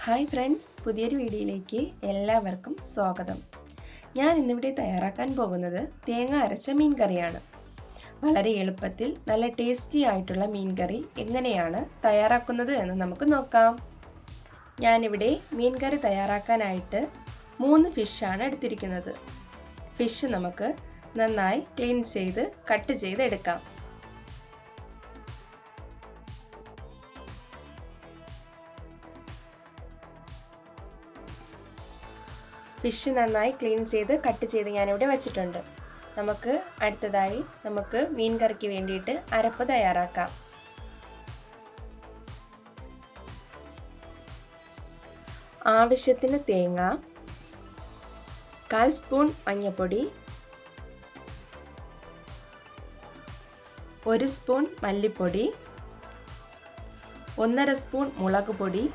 Hi friends, പുതിയൊരു വീഡിയോയിലേക്ക് എല്ലാവർക്കും സ്വാഗതം. ഞാൻ ഇന്നിവിടെ തയ്യാറാക്കാൻ പോകുന്നത് തേങ്ങ അരച്ച മീൻ കറിയാണ്. വളരെ എളുപ്പത്തിൽ നല്ല ടേസ്റ്റി ആയിട്ടുള്ള മീൻ കറി എങ്ങനെയാണ് തയ്യാറാക്കുന്നത് എന്ന് നമുക്ക് നോക്കാം. ഞാനിവിടെ മീൻ കറി തയ്യാറാക്കാനായിട്ട് 3 ഫിഷാണ് എടുത്തിരിക്കുന്നത്. ഫിഷ് നമുക്ക് നന്നായി ക്ലീൻ ചെയ്ത് കട്ട് ചെയ്തെടുക്കാം. ഫിഷ് നന്നായി ക്ലീൻ ചെയ്ത് കട്ട് ചെയ്ത് ഞാനിവിടെ വെച്ചിട്ടുണ്ട്. അടുത്തതായി നമുക്ക് മീൻ കറിക്ക് വേണ്ടിയിട്ട് അരപ്പ് തയ്യാറാക്കാം. ആവശ്യത്തിന് തേങ്ങ, 1/4 സ്പൂൺ മഞ്ഞൾപ്പൊടി, 1 സ്പൂൺ മല്ലിപ്പൊടി, 1/2 സ്പൂൺ മുളക് പൊടി,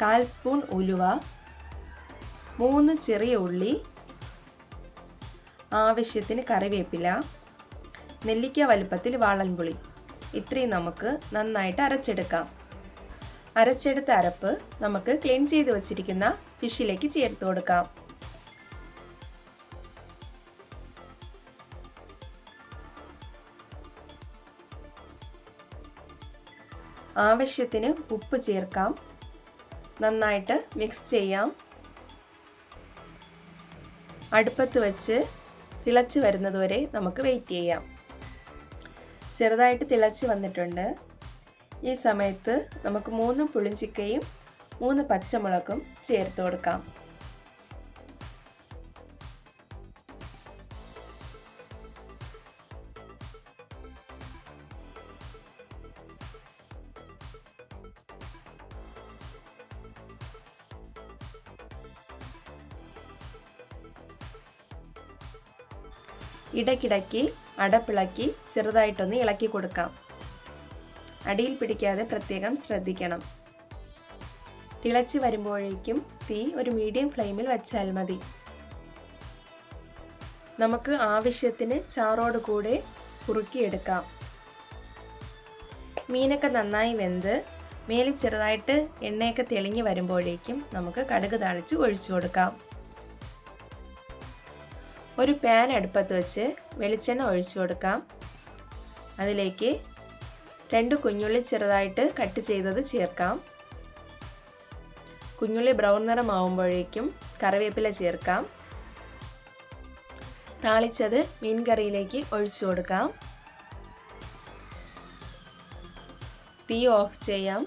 1/4 സ്പൂൺ ഉലുവ, 3 ചെറിയ ഉള്ളി, ആവശ്യത്തിന് കറിവേപ്പില, നെല്ലിക്ക വലുപ്പത്തിൽ വാളൻപുളി. ഇത്രയും നമുക്ക് നന്നായിട്ട് അരച്ചെടുക്കാം. അരച്ചെടുത്ത അരപ്പ് നമുക്ക് ക്ലീൻ ചെയ്ത് വച്ചിരിക്കുന്ന ഫിഷിലേക്ക് ചേർത്ത് കൊടുക്കാം. ആവശ്യത്തിന് ഉപ്പ് ചേർക്കാം. നന്നായിട്ട് മിക്സ് ചെയ്യാം. അടുപ്പത്ത് വെച്ച് തിളച്ച് വരുന്നതുവരെ നമുക്ക് വെയിറ്റ് ചെയ്യാം. ചെറുതായിട്ട് തിളച്ച് വന്നിട്ടുണ്ട്. ഈ സമയത്ത് നമുക്ക് 3 പുളിഞ്ചിക്കയും 3 പച്ചമുളകും ചേർത്ത് കൊടുക്കാം. ഇടയ്ക്കിടയ്ക്ക് അടപ്പിളക്കി ചെറുതായിട്ടൊന്ന് ഇളക്കി കൊടുക്കാം. അടിയിൽ പിടിക്കാതെ പ്രത്യേകം ശ്രദ്ധിക്കണം. തിളച്ച് വരുമ്പോഴേക്കും തീ ഒരു മീഡിയം ഫ്ലെയിമിൽ വെച്ചാൽ മതി. നമുക്ക് ആവശ്യത്തിന് ചാറോട് കൂടെ കുറുക്കിയെടുക്കാം. മീനൊക്കെ നന്നായി വെന്ത് മേലിൽ ചെറുതായിട്ട് എണ്ണയൊക്കെ തെളിഞ്ഞ് വരുമ്പോഴേക്കും നമുക്ക് കടുക് താളിച്ച് ഒഴിച്ചു കൊടുക്കാം. ഒരു പാൻ അടുപ്പത്ത് വെച്ച് വെളിച്ചെണ്ണ ഒഴിച്ചു കൊടുക്കാം. അതിലേക്ക് 2 കുഞ്ഞുള്ളി ചെറുതായിട്ട് കട്ട് ചെയ്തത് ചേർക്കാം. കുഞ്ഞുള്ളി ബ്രൗൺ നിറമാവുമ്പോഴേക്കും കറിവേപ്പില ചേർക്കാം. താളിച്ചത് മീൻ കറിയിലേക്ക് ഒഴിച്ചു കൊടുക്കാം. തീ ഓഫ് ചെയ്യാം.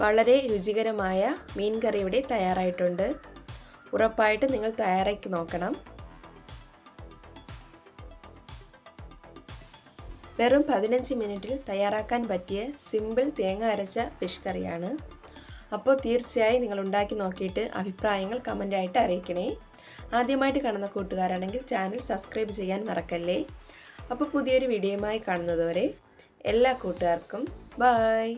വളരെ രുചികരമായ മീൻ കറി ഇവിടെ തയ്യാറായിട്ടുണ്ട്. ഉറപ്പായിട്ട് നിങ്ങൾ തയ്യാറാക്കി നോക്കണം. വെറും 15 മിനിറ്റിൽ തയ്യാറാക്കാൻ പറ്റിയ സിമ്പിൾ തേങ്ങ അരച്ച ഫിഷ് കറിയാണ്. അപ്പോൾ തീർച്ചയായും നിങ്ങൾ ഉണ്ടാക്കി നോക്കിയിട്ട് അഭിപ്രായങ്ങൾ കമൻ്റായിട്ട് അറിയിക്കണേ. ആദ്യമായിട്ട് കാണുന്ന കൂട്ടുകാരാണെങ്കിൽ ചാനൽ സബ്സ്ക്രൈബ് ചെയ്യാൻ മറക്കല്ലേ. അപ്പോൾ പുതിയൊരു വീഡിയോയുമായി കാണുന്നതുവരെ എല്ലാ കൂട്ടുകാർക്കും ബൈ.